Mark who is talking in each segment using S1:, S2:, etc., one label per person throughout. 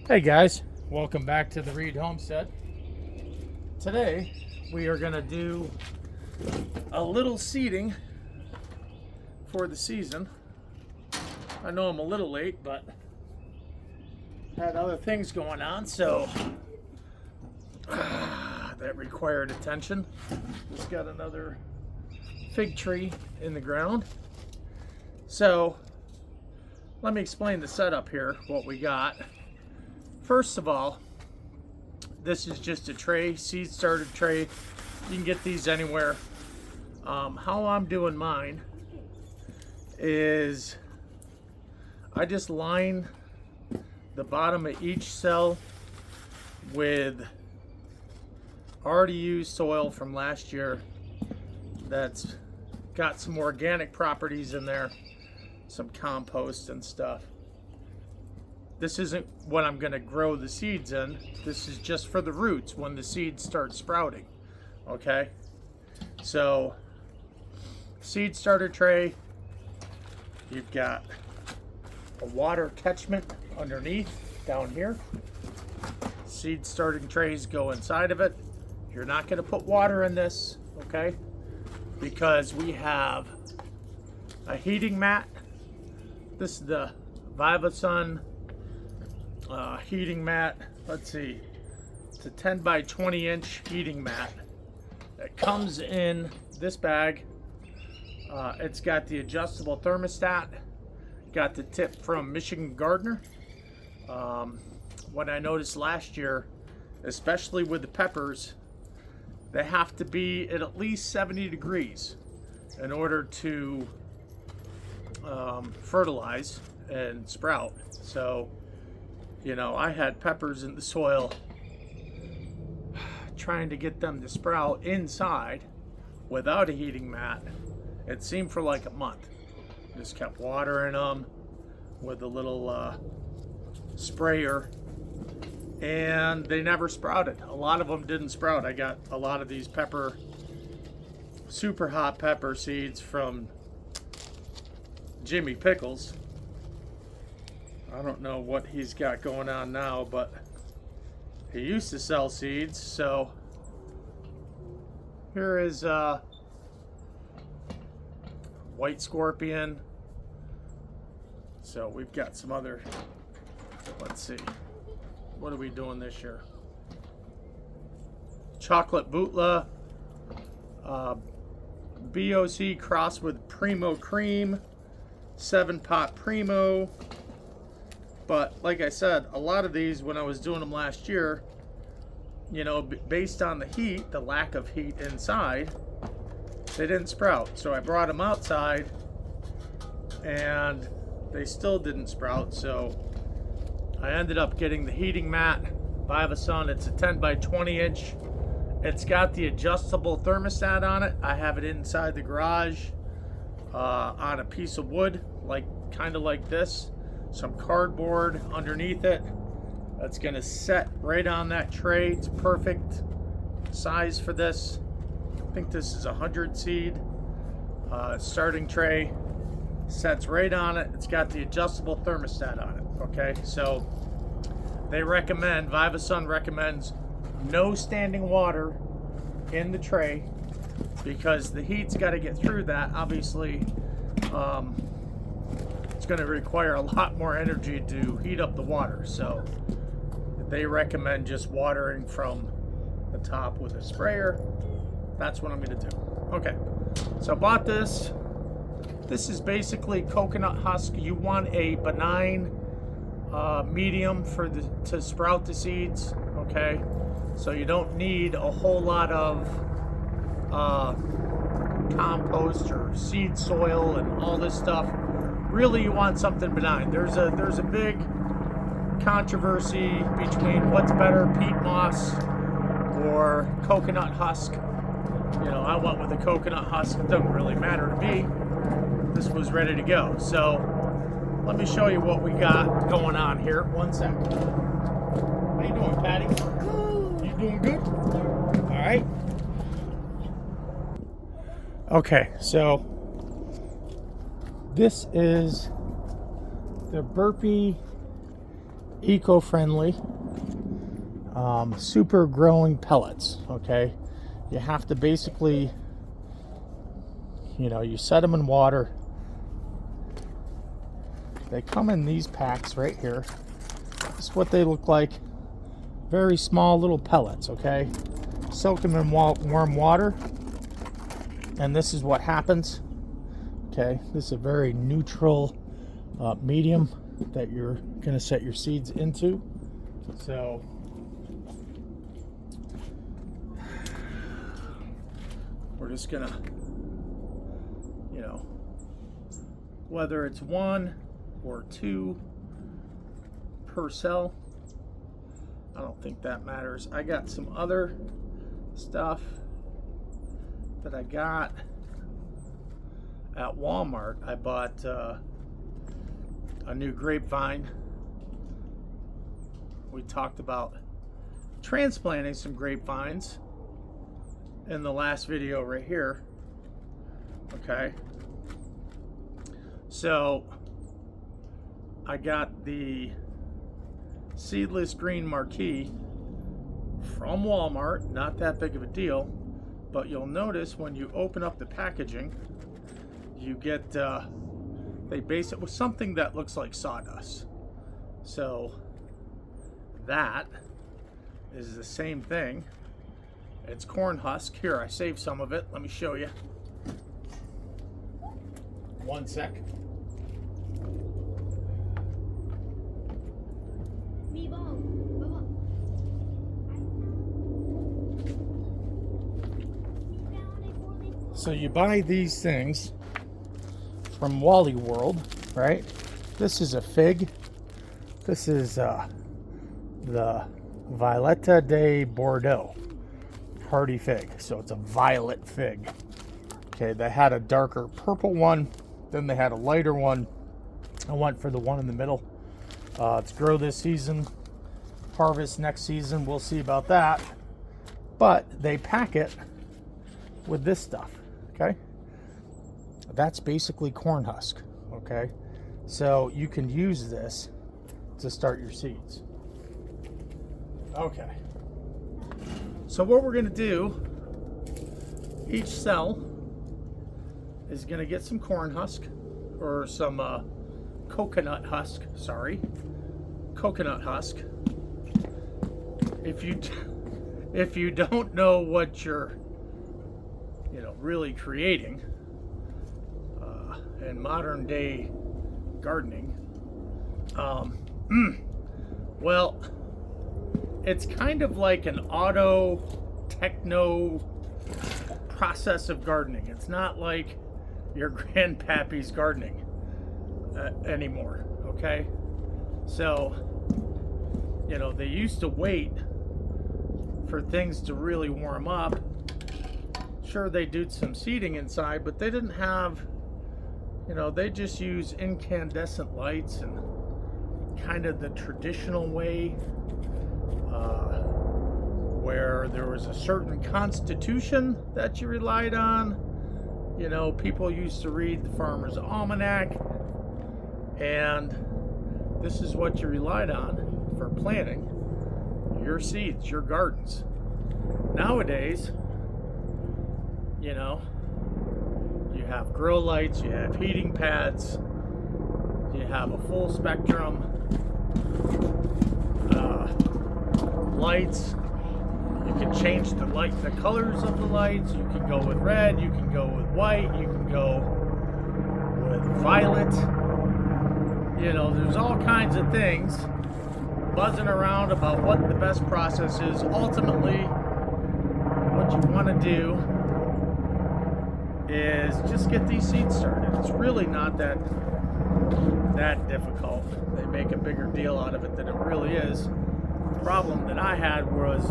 S1: Hey guys, welcome back to the Reed Homestead. Today we are going to do a little seeding for the season. I know I'm a little late, but had other things going on, so that required attention. Just got another fig tree in the ground. So let me explain the setup here, what we got. First of all, this is just a tray, seed starter tray. You can get these anywhere. How I'm doing mine is I just line the bottom of each cell with already used soil from last year that's got some organic properties in there, some compost and stuff. This isn't what I'm going to grow the seeds in. This is just for the roots when the seeds start sprouting. Okay? So, seed starter tray. You've got a water catchment underneath down here. Seed starting trays go inside of it. You're not going to put water in this, okay? Because we have a heating mat. This is the VIVOSUN heating mat. Let's see, it's a 10 by 20 inch heating mat that comes in this bag. It's got the adjustable thermostat, got the tip from Michigan Gardener. What I noticed last year, especially with the peppers, they have to be at least 70 degrees in order to fertilize and sprout. So you know, I had peppers in the soil trying to get them to sprout inside without a heating mat. It seemed for like a month. Just kept watering them with a little sprayer, and they never sprouted. A lot of them didn't sprout. I got a lot of these super hot pepper seeds from Jimmy Pickles. I don't know what he's got going on now, but he used to sell seeds. So here is white scorpion. So we've got some other, let's see, what are we doing this year? Chocolate Bootla, BOC crossed with Primo Cream, 7-pot Primo. But like I said, a lot of these, when I was doing them last year, you know, based on the heat, the lack of heat inside, they didn't sprout. So I brought them outside and they still didn't sprout. So I ended up getting the heating mat, VIVOSUN. It's a 10 by 20 inch. It's got the adjustable thermostat on it. I have it inside the garage on a piece of wood, kind of like this. Some cardboard underneath it. That's going to set right on that tray. It's perfect size for this. I think this is 100 seed starting tray. Sets right on it. It's got the adjustable thermostat on it. Okay, so they recommend, VIVOSUN recommends no standing water in the tray because the heat's got to get through that. Obviously, it's going to require a lot more energy to heat up the water, so they recommend just watering from the top with a sprayer. That's what I'm going to do. Okay, so I bought this. This is basically coconut husk. You want a benign medium to sprout the seeds. Okay, so you don't need a whole lot of compost or seed soil and all this stuff. Really, you want something benign. There's a big controversy between what's better, peat moss or coconut husk. You know, I went with the coconut husk. It doesn't really matter to me. This was ready to go. So let me show you what we got going on here. One second. How you doing, Patty? You doing good? All right. Okay, so this is the Burpee eco-friendly, super growing pellets. Okay, you have to basically, you set them in water. They come in these packs right here. This is what they look like. Very small little pellets. Okay, soak them in warm water, and this is what happens. Okay, this is a very neutral medium that you're going to set your seeds into. So we're just going to, whether it's 1 or 2 per cell, I don't think that matters. I got some other stuff that I got at Walmart. I bought a new grapevine. We talked about transplanting some grapevines in the last video right here. Okay, so I got the seedless green marquee from Walmart. Not that big of a deal, but you'll notice when you open up the packaging, you get they base it with something that looks like sawdust. So that is the same thing. It's corn husk. Here, I saved some of it. Let me show you. 1 sec. So you buy these things from Wally World, right? This is a fig. This is the Violetta de Bordeaux hardy fig. So it's a violet fig. Okay, they had a darker purple one, then they had a lighter one. I went for the one in the middle. It's grow this season, harvest next season. We'll see about that. But they pack it with this stuff. Okay, that's basically corn husk. Okay, so you can use this to start your seeds. Okay, so what we're going to do, each cell is going to get some corn husk, or some coconut husk. Sorry, coconut husk. If you don't know what you're really creating in modern day gardening, well, it's kind of like an auto techno process of gardening. It's not like your grandpappy's gardening anymore. Okay, so they used to wait for things to really warm up. Sure, they did some seeding inside, but they didn't have, they just use incandescent lights and kind of the traditional way, where there was a certain constitution that you relied on. People used to read the Farmer's Almanac, and this is what you relied on for planting your seeds, your gardens. Nowadays, you have grow lights, you have heating pads, you have a full spectrum lights. You can change the colors of the lights. You can go with red, you can go with white, you can go with violet. There's all kinds of things buzzing around about what the best process is. Ultimately, what you want to do is just get these seeds started. It's really not that difficult. They make a bigger deal out of it than it really is. The problem that I had was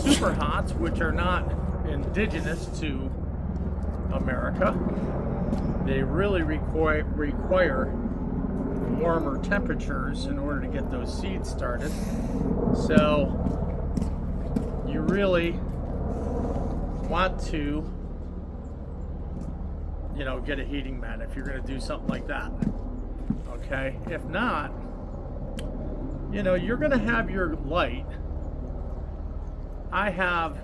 S1: super hots, which are not indigenous to America. They really require warmer temperatures in order to get those seeds started. So you really want to get a heating mat if you're going to do something like that. Okay, if not, you know, you're gonna have your light. I have,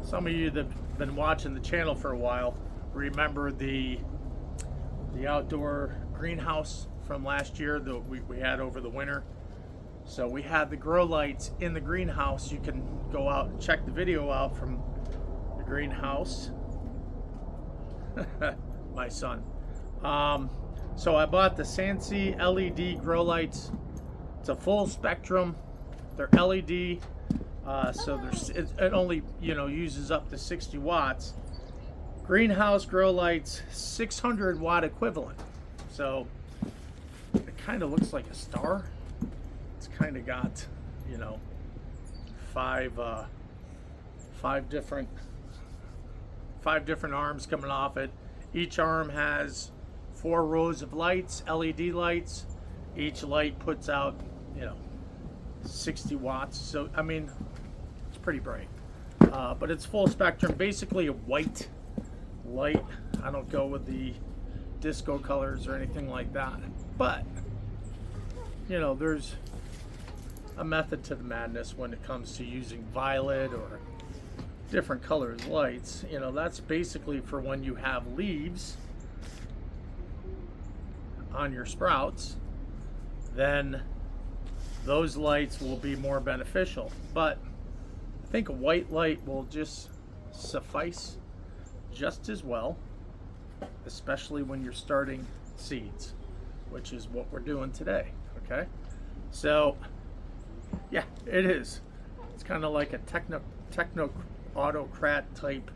S1: some of you that have been watching the channel for a while remember the outdoor greenhouse from last year that we had over the winter. So we had the grow lights in the greenhouse. You can go out and check the video out from the greenhouse. My son. So I bought the SANSI LED grow lights. It's a full spectrum. They're LED, so it only, you know, uses up to 60 watts. Greenhouse grow lights, 600 watt equivalent. So it kind of looks like a star. It's kind of got, you know, five different arms coming off it. Each arm has 4 rows of lights, LED lights. Each light puts out, you know, 60 watts. So, I mean, it's pretty bright. But it's full spectrum, basically a white light. I don't go with the disco colors or anything like that. But, you know, there's a method to the madness when it comes to using violet or different colors lights. You know, that's basically for when you have leaves on your sprouts, then those lights will be more beneficial. But I think a white light will just suffice just as well, especially when you're starting seeds, which is what we're doing today. Okay, so yeah, it is. It's kind of like a techno autocrat type,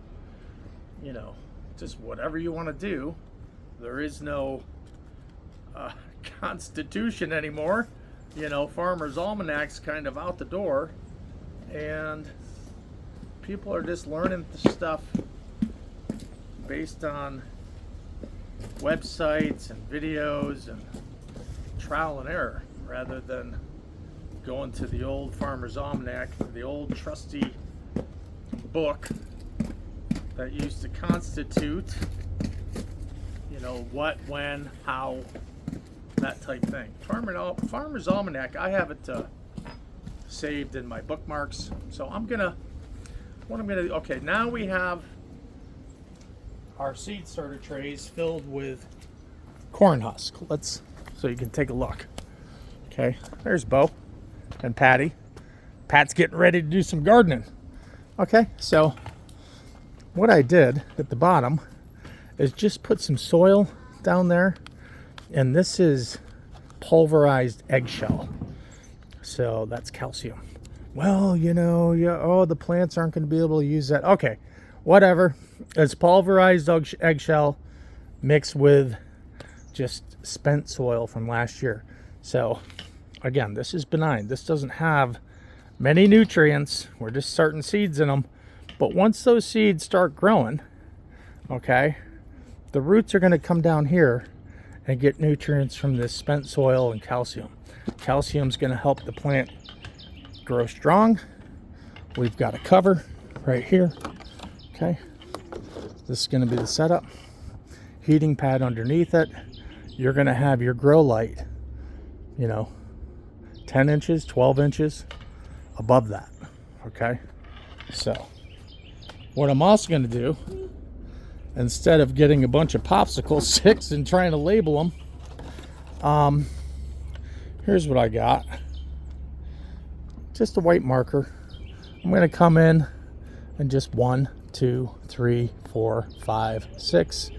S1: you know, just whatever you want to do. There is no constitution anymore. You know, Farmer's Almanac's kind of out the door, and people are just learning the stuff based on websites and videos and trial and error, rather than going to the old Farmer's Almanac, the old trusty book that used to constitute, you know, what, when, how, that type thing. Farmer's Almanac, I have it saved in my bookmarks. So okay, now we have our seed starter trays filled with corn husk. So you can take a look. Okay, there's Bo and Patty. Pat's getting ready to do some gardening. Okay, so what I did at the bottom is just put some soil down there, and this is pulverized eggshell. So that's calcium. Well, you know, oh, the plants aren't going to be able to use that. Okay, whatever. It's pulverized eggshell mixed with just spent soil from last year. So again, this is benign. This doesn't have many nutrients. We're just starting seeds in them. But once those seeds start growing, okay, the roots are going to come down here and get nutrients from this spent soil and calcium. Calcium's going to help the plant grow strong. We've got a cover right here. Okay, this is going to be the setup. Heating pad underneath it. You're going to have your grow light, you know, 10 inches, 12 inches above that. Okay, so what I'm also going to do, instead of getting a bunch of popsicle sticks and trying to label them, here's what I got. Just a white marker. I'm going to come in and just 1, 2, 3, 4, 5, 6,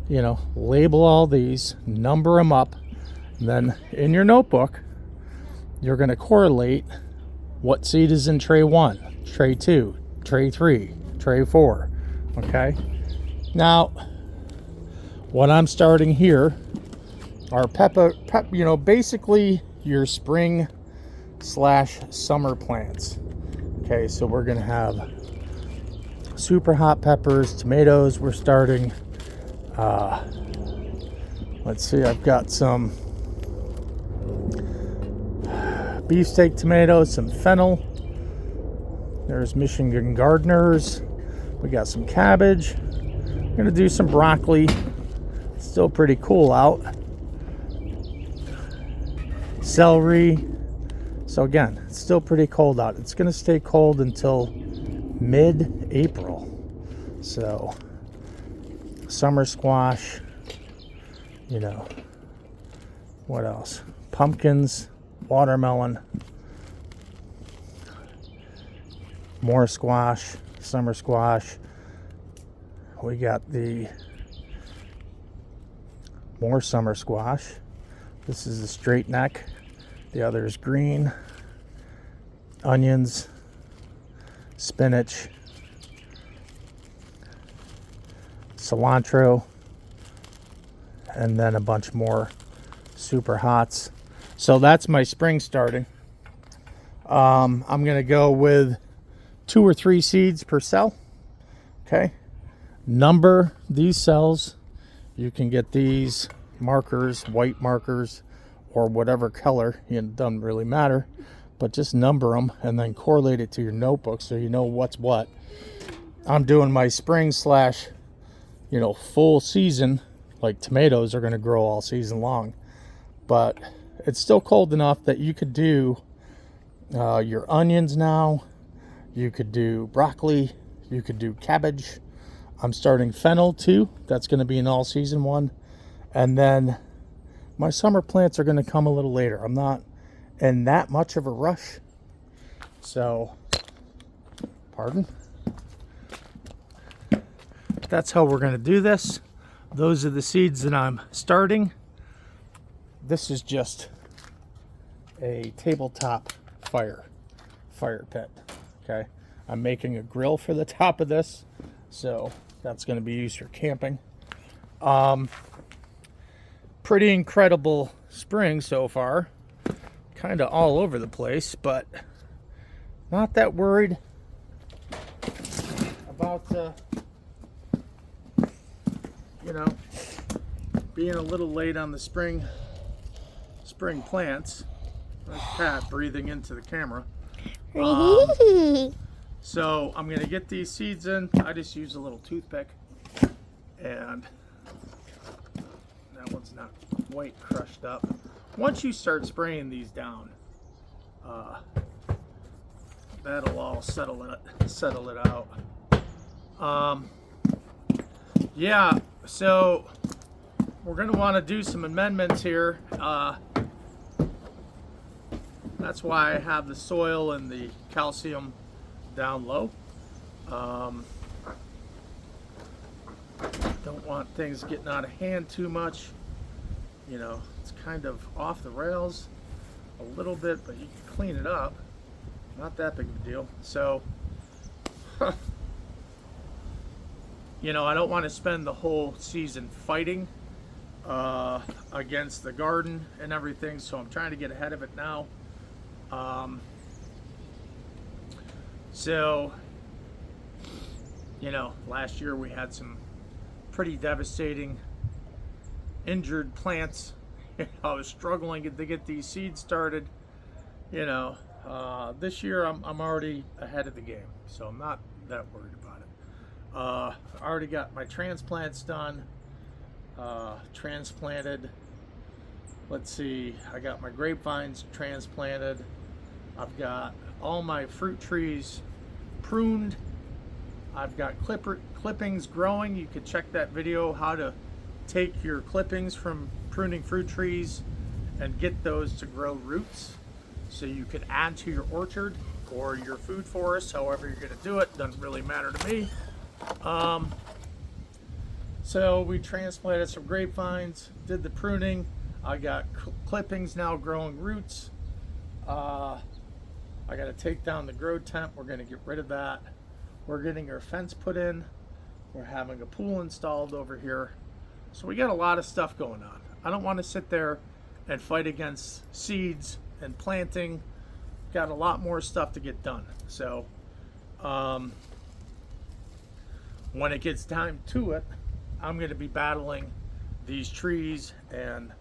S1: you know, label all these, number them up, and then in your notebook you're going to correlate what seed is in tray 1, tray 2, tray 3, tray 4. Okay, now what I'm starting here are you know, basically your spring / summer plants. Okay, so we're gonna have super hot peppers, tomatoes. We're starting, let's see, I've got some beefsteak tomatoes, some fennel. There's Michigan gardeners. We got some cabbage. I'm gonna do some broccoli. It's still pretty cool out. celery. So again, it's still pretty cold out. It's going to stay cold until mid-April. So summer squash, you know, what else? Pumpkins, watermelon, more squash, summer squash. We got the more summer squash. This is a straight neck. The other is green. Onions, spinach, cilantro, and then a bunch more super hots. So that's my spring starting. I'm going to go with 2 or 3 seeds per cell. Okay. Number these cells. You can get these markers, white markers, or whatever color. It doesn't really matter. But just number them and then correlate it to your notebook so you know what's what. I'm doing my spring slash, you know, full season. Like tomatoes are going to grow all season long. But it's still cold enough that you could do your onions now. You could do broccoli. You could do cabbage. I'm starting fennel too. That's going to be an all season one. And then my summer plants are going to come a little later. I'm not in that much of a rush. So, pardon. That's how we're going to do this. Those are the seeds that I'm starting. This is just a tabletop fire pit. Okay, I'm making a grill for the top of this, so that's going to be used for camping. Pretty incredible spring so far. Kind of all over the place, but not that worried about you know, being a little late on the spring plants. That's Pat breathing into the camera. So I'm gonna get these seeds in. I just use a little toothpick, and that one's not quite crushed up. Once you start spraying these down, that'll all settle it out. Yeah, so we're gonna want to do some amendments here. That's why I have the soil and the calcium down low. Don't want things getting out of hand too much. You know, it's kind of off the rails a little bit, but you can clean it up. Not that big of a deal. So, you know, I don't want to spend the whole season fighting against the garden and everything, so I'm trying to get ahead of it now. So, you know, last year we had some pretty devastating injured plants. I was struggling to get these seeds started. You know, this year I'm already ahead of the game, so I'm not that worried about it. I already got my transplants done, transplanted. Let's see, I got my grapevines transplanted. I've got all my fruit trees pruned. I've got clippings growing. You could check that video, how to take your clippings from pruning fruit trees and get those to grow roots so you could add to your orchard or your food forest, however you're going to do it. Doesn't really matter to me. So we transplanted some grapevines, did the pruning. I got clippings now growing roots. I got to take down the grow tent. We're going to get rid of that. We're getting our fence put in. We're having a pool installed over here. So we got a lot of stuff going on. I don't want to sit there and fight against seeds and planting. Got a lot more stuff to get done. So when it gets time to it, I'm going to be battling these trees and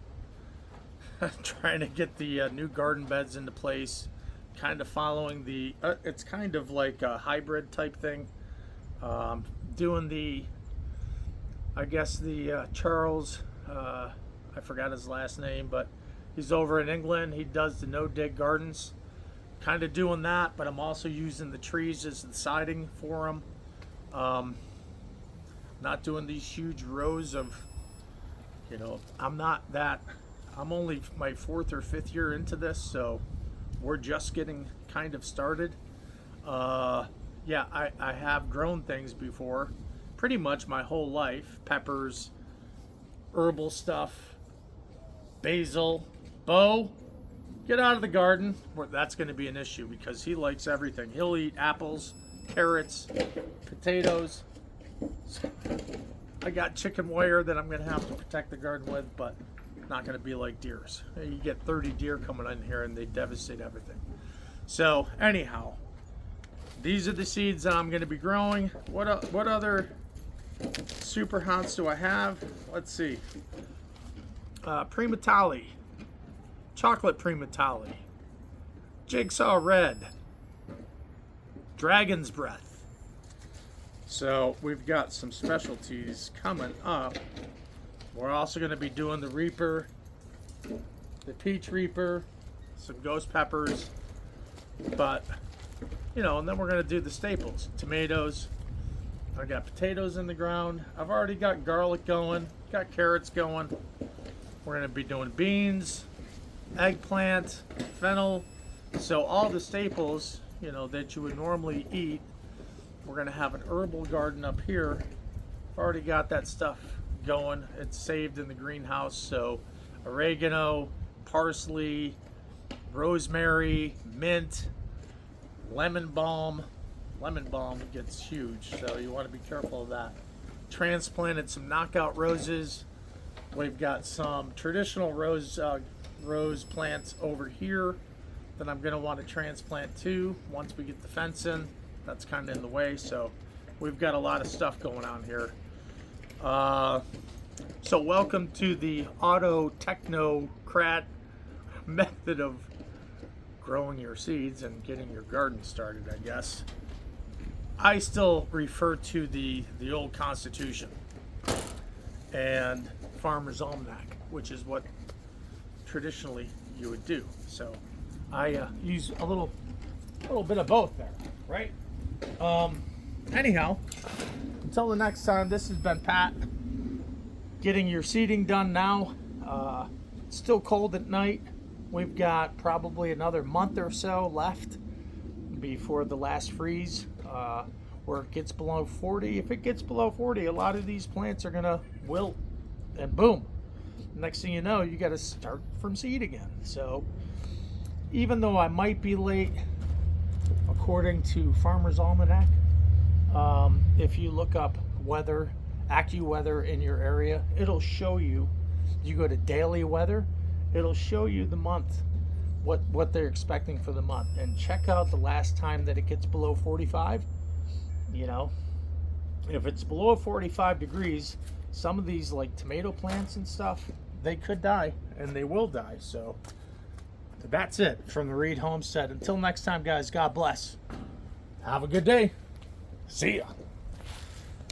S1: trying to get the new garden beds into place, kind of following the it's kind of like a hybrid type thing. Doing the, I guess the Charles, I forgot his last name, but He's over in England. He does the no-dig gardens. Kind of doing that, but I'm also using the trees as the siding for him. Not doing these huge rows of, you know, I'm only my 4th or 5th year into this, so we're just getting kind of started. Yeah, I have grown things before, pretty much my whole life. Peppers, herbal stuff, basil. Bo, get out of the garden. That's going to be an issue because he likes everything. He'll eat apples, carrots, potatoes. I got chicken wire that I'm going to have to protect the garden with, but not going to be like deers. You get 30 deer coming in here and they devastate everything. So anyhow, these are the seeds that I'm going to be growing. What other super hots do I have? Let's see. Primatali, chocolate primatali, jigsaw red, dragon's breath. So we've got some specialties coming up. We're also going to be doing the Reaper, the Peach Reaper, some ghost peppers, but you know, and then we're going to do the staples, tomatoes. I got potatoes in the ground. I've already got garlic going, got carrots going. We're going to be doing beans, eggplant, fennel. So all the staples, you know, that you would normally eat. We're going to have an herbal garden up here. Already got that stuff going. It's saved in the greenhouse. So oregano, parsley, rosemary, mint, lemon balm. Lemon balm gets huge, so you want to be careful of that. Transplanted some knockout roses. We've got some traditional rose plants over here that I'm going to want to transplant too once we get the fence in. That's kind of in the way, so we've got a lot of stuff going on here. So welcome to the auto technocrat method of growing your seeds and getting your garden started, I guess. I still refer to the old Constitution and Farmer's Almanac, which is what traditionally you would do. So I use a little bit of both there, right? Anyhow, until the next time, this has been Pat. Getting your seeding done now. It's still cold at night. We've got probably another month or so left before the last freeze, where it gets below 40. If it gets below 40, a lot of these plants are gonna wilt, and boom, next thing you know, you got to start from seed again. So even though I might be late, according to Farmer's Almanac, if you look up weather, AccuWeather in your area, it'll show you. You go to daily weather, it'll show you the month, what they're expecting for the month, and check out the last time that it gets below 45. You know, if it's below 45 degrees, some of these like tomato plants and stuff, they could die, and they will die. So that's it from the Reed Homestead. Until next time, guys, God bless. Have a good day. See ya.